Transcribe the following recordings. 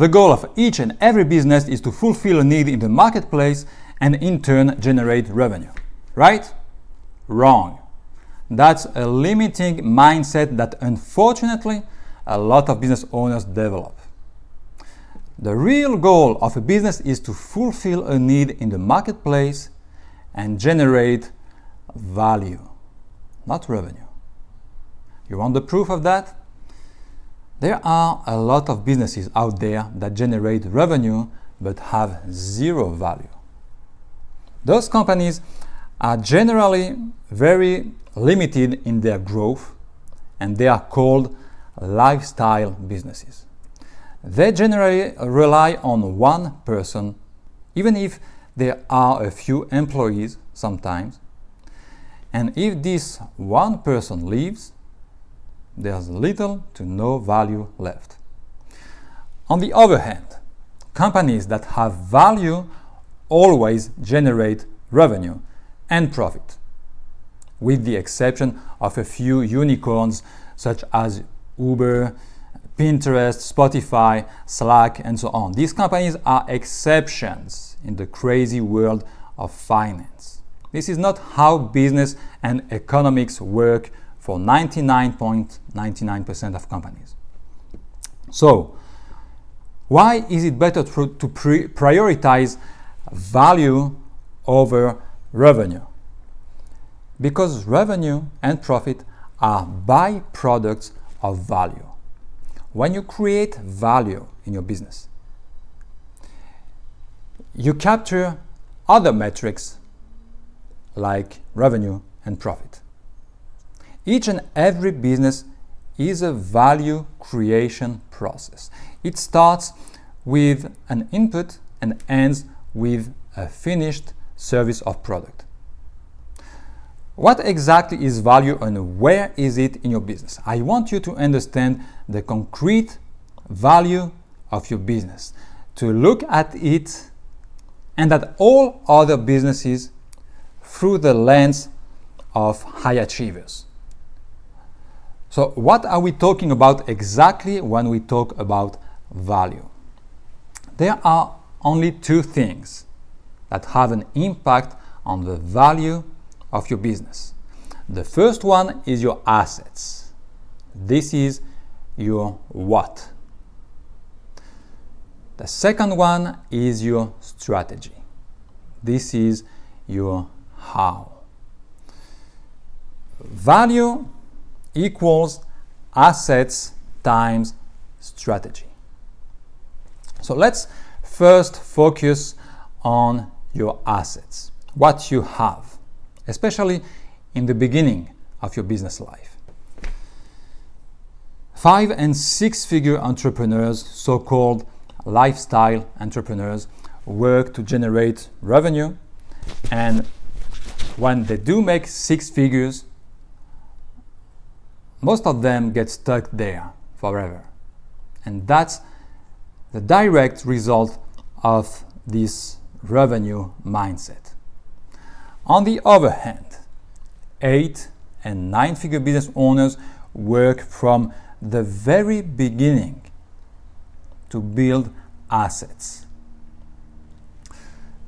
The goal of each and every business is to fulfill a need in the marketplace and in turn generate revenue. Right? Wrong. That's a limiting mindset that unfortunately a lot of business owners develop. The real goal of a business is to fulfill a need in the marketplace and generate value, not revenue. You want the proof of that? There are a lot of businesses out there that generate revenue but have zero value. Those companies are generally very limited in their growth, and they are called lifestyle businesses. They generally rely on one person, even if there are a few employees sometimes. And if this one person leaves, there's little to no value left. On the other hand, companies that have value always generate revenue and profit, with the exception of a few unicorns such as Uber, Pinterest, Spotify, Slack, and so on. These companies are exceptions in the crazy world of finance. This is not how business and economics work for 99.99% of companies. So, why is it better to prioritize value over revenue? Because revenue and profit are byproducts of value. When you create value in your business, you capture other metrics like revenue and profit. Each and every business is a value creation process. It starts with an input and ends with a finished service or product. What exactly is value and where is it in your business? I want you to understand the concrete value of your business, to look at it and at all other businesses through the lens of high achievers. So what are we talking about exactly when we talk about value? There are only two things that have an impact on the value of your business. The first one is your assets. This is your what. The second one is your strategy. This is your how. Value equals assets times strategy. So let's first focus on your assets, what you have, especially in the beginning of your business life. 5- and 6-figure entrepreneurs, so-called lifestyle entrepreneurs, work to generate revenue, and when they do make 6 figures, most of them get stuck there forever. And that's the direct result of this revenue mindset. On the other hand, 8- and 9-figure business owners work from the very beginning to build assets.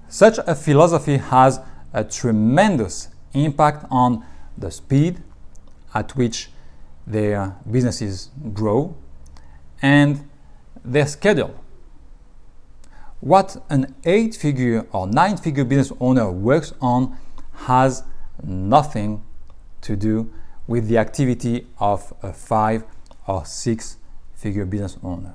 Such a philosophy has a tremendous impact on the speed at which their businesses grow and their schedule. What an 8-figure or 9-figure business owner works on has nothing to do with the activity of a 5- or 6-figure business owner.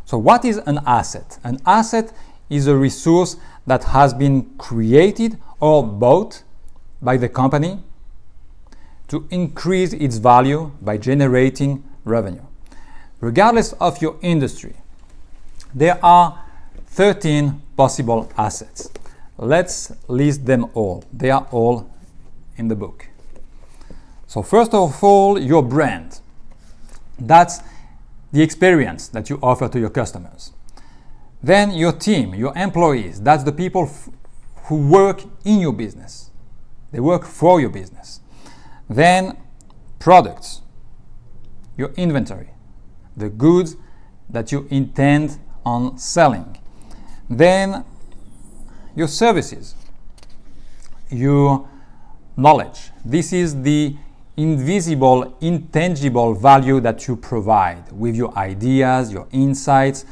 So what is an asset? An asset is a resource that has been created or bought by the company to increase its value by generating revenue. Regardless of your industry, there are 13 possible assets. Let's list them all. They are all in the book. So first of all, your brand. That's the experience that you offer to your customers. Then your team, your employees. That's the people who work in your business. They work for your business. Then products, your inventory, the goods that you intend on selling. Then your services, your knowledge. This is the invisible, intangible value that you provide with your ideas, your insights,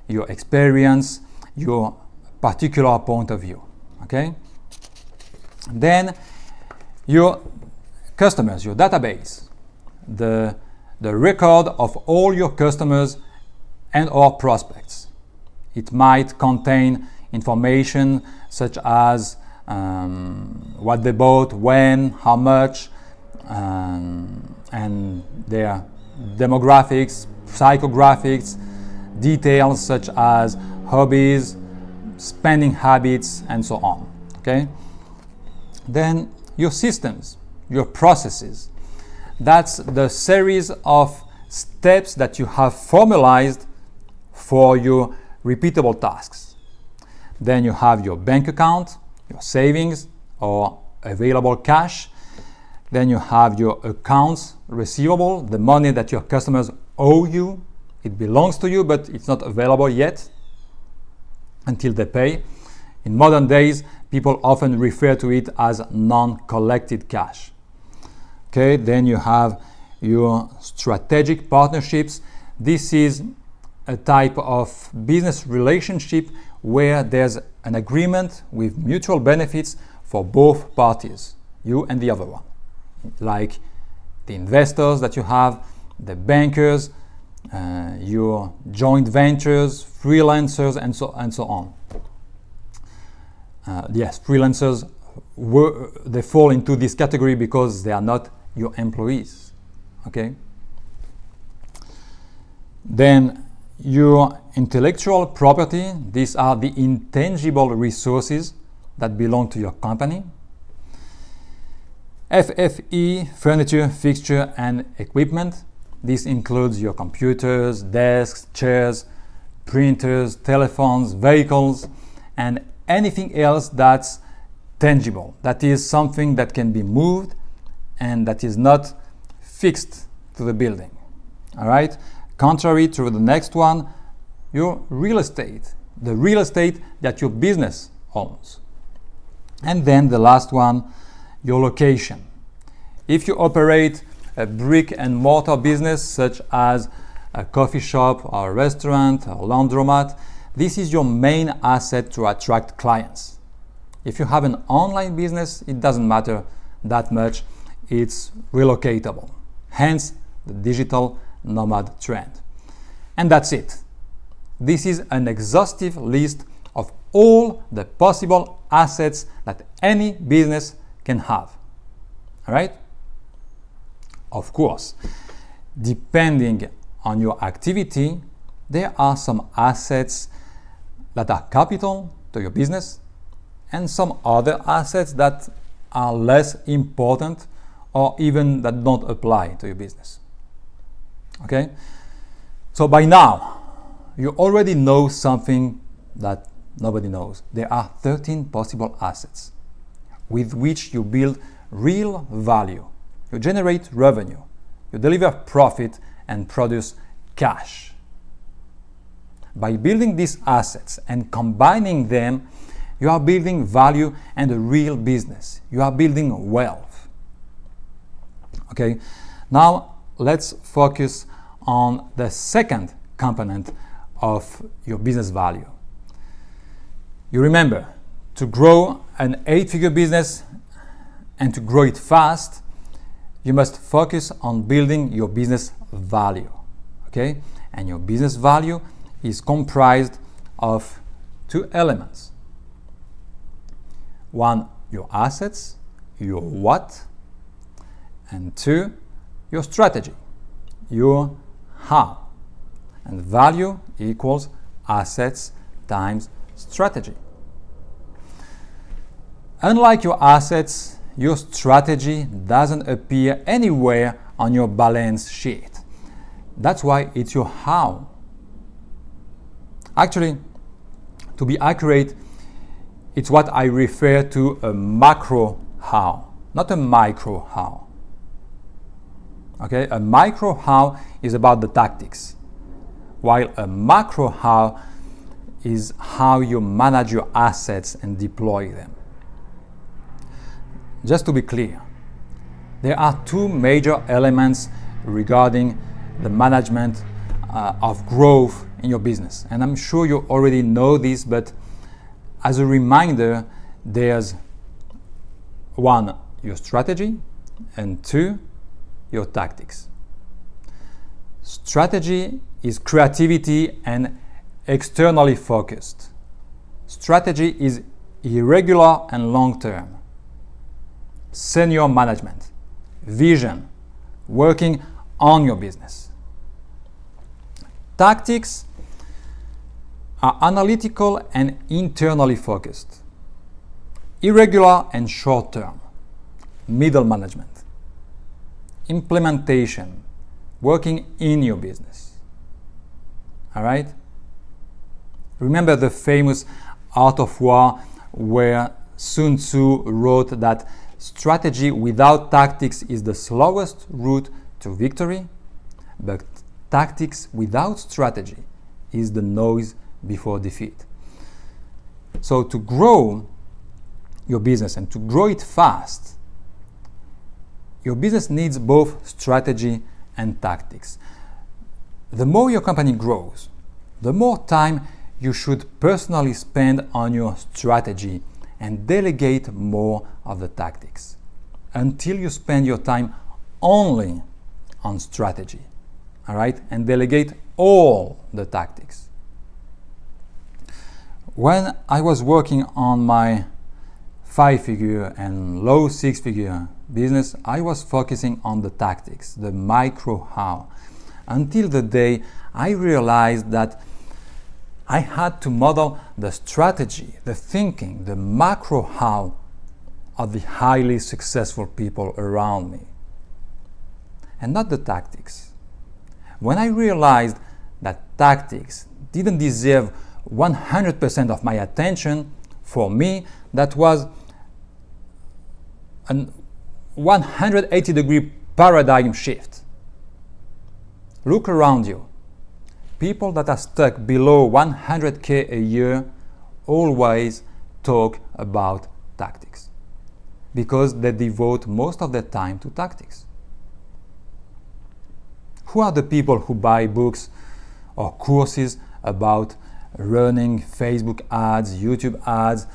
your experience, your particular point of view. Okay? Then your customers, your database, the record of all your customers and or prospects. It might contain information such as what they bought, when, how much, and their demographics, psychographics, details such as hobbies, spending habits, and so on. Okay? Then your systems, your processes. That's the series of steps that you have formalized for your repeatable tasks. Then you have your bank account, your savings or available cash. Then you have your accounts receivable, the money that your customers owe you. It belongs to you, but it's not available yet until they pay. In modern days, people often refer to it as non-collected cash. Okay, then you have your strategic partnerships. This is a type of business relationship where there's an agreement with mutual benefits for both parties, you and the other one. Like the investors that you have, the bankers, your joint ventures, freelancers, and so on. Yes, freelancers, they fall into this category because they are not your employees. Okay. Then your intellectual property. These are the intangible resources that belong to your company. FFE, furniture, fixture, and equipment. This includes your computers, desks, chairs, printers, telephones, vehicles, and anything else that's tangible. That is something that can be moved and that is not fixed to the building. All right? Contrary to the next one, your real estate, the real estate that your business owns. And then the last one, your location. If you operate a brick and mortar business such as a coffee shop or a restaurant or laundromat, this is your main asset to attract clients. If you have an online business, it doesn't matter that much. It's relocatable. Hence the digital nomad trend. And that's it. This is an exhaustive list of all the possible assets that any business can have. All right? Of course, depending on your activity, there are some assets that are capital to your business and some other assets that are less important or even that don't apply to your business. Okay? So by now, you already know something that nobody knows. There are 13 possible assets with which you build real value. You generate revenue, you deliver profit, and produce cash. By building these assets and combining them, you are building value and a real business. You are building wealth. Okay, now let's focus on the second component of your business value. You remember, to grow an 8-figure business and to grow it fast, you must focus on building your business value. Okay? And your business value is comprised of 2 elements. One, your assets, your what, and 2, your strategy, your how. And value equals assets times strategy. Unlike your assets, your strategy doesn't appear anywhere on your balance sheet. That's why it's your how. Actually, to be accurate, it's what I refer to a macro how, not a micro how. Okay, a micro how is about the tactics. while a macro how is how you manage your assets and deploy them. Just to be clear, there are two major elements regarding the management of growth in your business. And I'm sure you already know this, but as a reminder, there's one, your strategy, and two, your tactics. Strategy is creativity and externally focused. Strategy is irregular and long-term. Senior management, vision, working on your business. Tactics are analytical and internally focused. Irregular and short-term. Middle management. Implementation, working in your business. All right? Remember the famous Art of War where Sun Tzu wrote that strategy without tactics is the slowest route to victory, but tactics without strategy is the noise before defeat. So to grow your business and to grow it fast, your business needs both strategy and tactics. The more your company grows, the more time you should personally spend on your strategy and delegate more of the tactics until you spend your time only on strategy, all right, and delegate all the tactics. When I was working on my 5-figure and low 6-figure business, I was focusing on the tactics, the micro how, until the day I realized that I had to model the strategy, the thinking, the macro how of the highly successful people around me, and not the tactics. When I realized that tactics didn't deserve 100% of my attention, for me, that was a 180-degree paradigm shift. Look around you. People that are stuck below 100K a year always talk about tactics because they devote most of their time to tactics. Who are the people who buy books or courses about running Facebook ads, YouTube ads,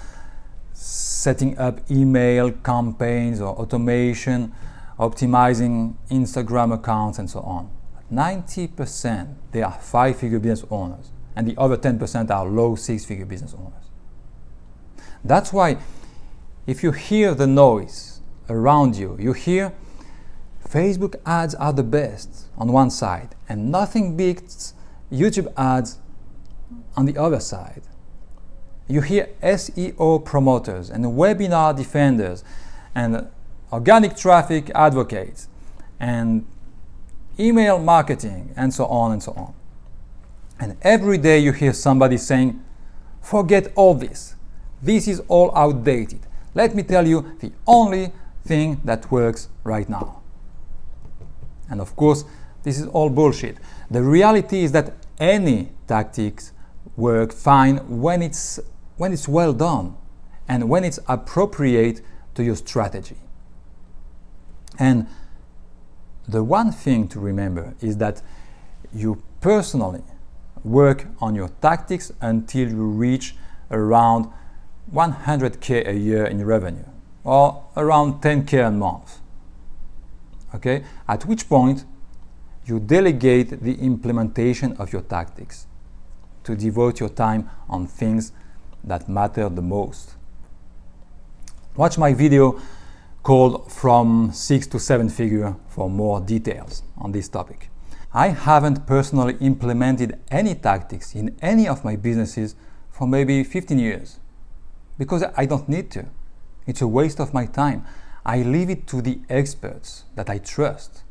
setting up email campaigns or automation, optimizing Instagram accounts and so on? 90% they are 5-figure business owners, and the other 10% are low 6-figure business owners. That's why if you hear the noise around you, you hear Facebook ads are the best on one side and nothing beats YouTube ads on the other side. You hear SEO promoters and webinar defenders and organic traffic advocates and email marketing, and so on and so on. And every day you hear somebody saying, forget all this. This is all outdated. Let me tell you the only thing that works right now. And of course, this is all bullshit. The reality is that any tactics work fine when it's well done and when it's appropriate to your strategy. And the one thing to remember is that you personally work on your tactics until you reach around 100K a year in revenue or around 10K a month. Okay? At which point you delegate the implementation of your tactics to devote your time on things that matter the most. Watch my video called From 6 to 7 Figure for more details on this topic. I haven't personally implemented any tactics in any of my businesses for maybe 15 years because I don't need to. It's a waste of my time. I leave it to the experts that I trust.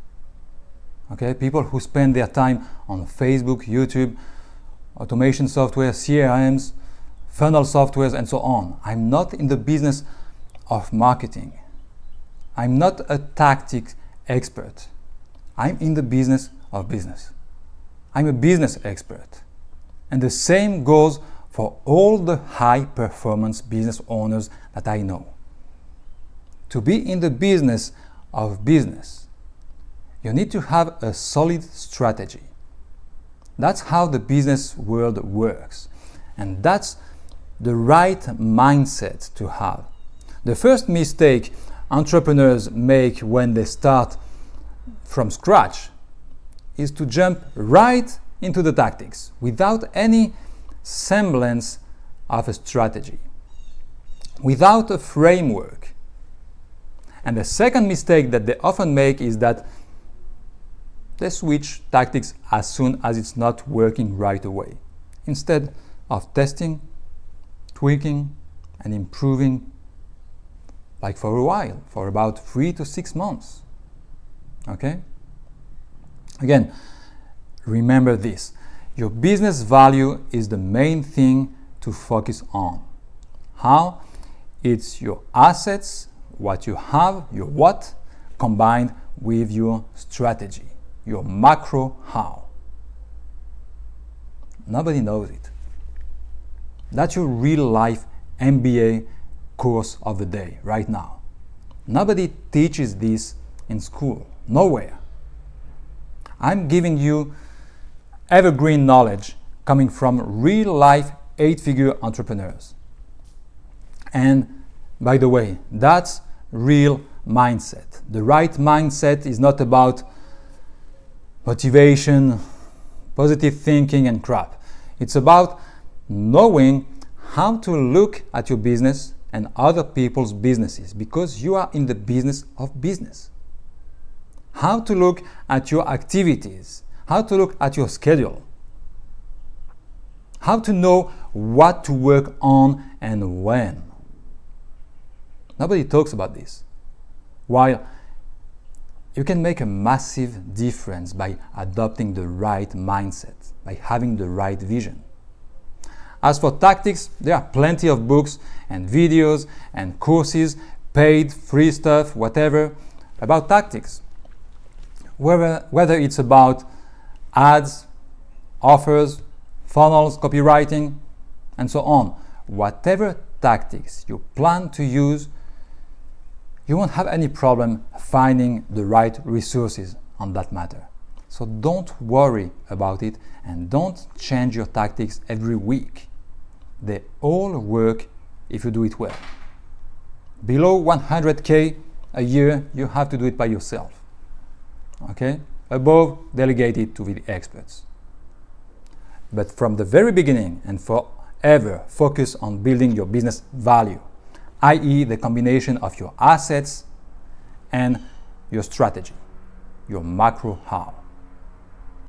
Okay, people who spend their time on Facebook, YouTube, automation software, CRMs, funnel softwares, and so on. I'm not in the business of marketing. I'm not a tactics expert. I'm in the business of business. I'm a business expert. And the same goes for all the high-performance business owners that I know. To be in the business of business, you need to have a solid strategy. That's how the business world works. And that's the right mindset to have. The first mistake entrepreneurs make when they start from scratch is to jump right into the tactics without any semblance of a strategy, without a framework. And the second mistake that they often make is that they switch tactics as soon as it's not working right away, instead of testing, tweaking, and improving, like for a while, for about 3 to 6 months. Okay? Again, remember this. Your business value is the main thing to focus on. How? It's your assets, what you have, your what, combined with your strategy, your macro how. Nobody knows it. That's your real life MBA course of the day right now. Nobody teaches this in school, nowhere. I'm giving you evergreen knowledge coming from real life 8-figure entrepreneurs. And by the way, that's real mindset. The right mindset is not about motivation, positive thinking and crap. It's about knowing how to look at your business and other people's businesses, because you are in the business of business. How to look at your activities, how to look at your schedule, how to know what to work on and when. Nobody talks about this. While you can make a massive difference by adopting the right mindset, by having the right vision. As for tactics, there are plenty of books and videos and courses, paid, free stuff, whatever, about tactics. Whether it's about ads, offers, funnels, copywriting, and so on. Whatever tactics you plan to use, you won't have any problem finding the right resources on that matter. So don't worry about it and don't change your tactics every week. They all work if you do it well. Below 100K a year, you have to do it by yourself. Okay? Above, delegate it to the experts. But from the very beginning and forever, focus on building your business value, i.e. the combination of your assets and your strategy, your macro how.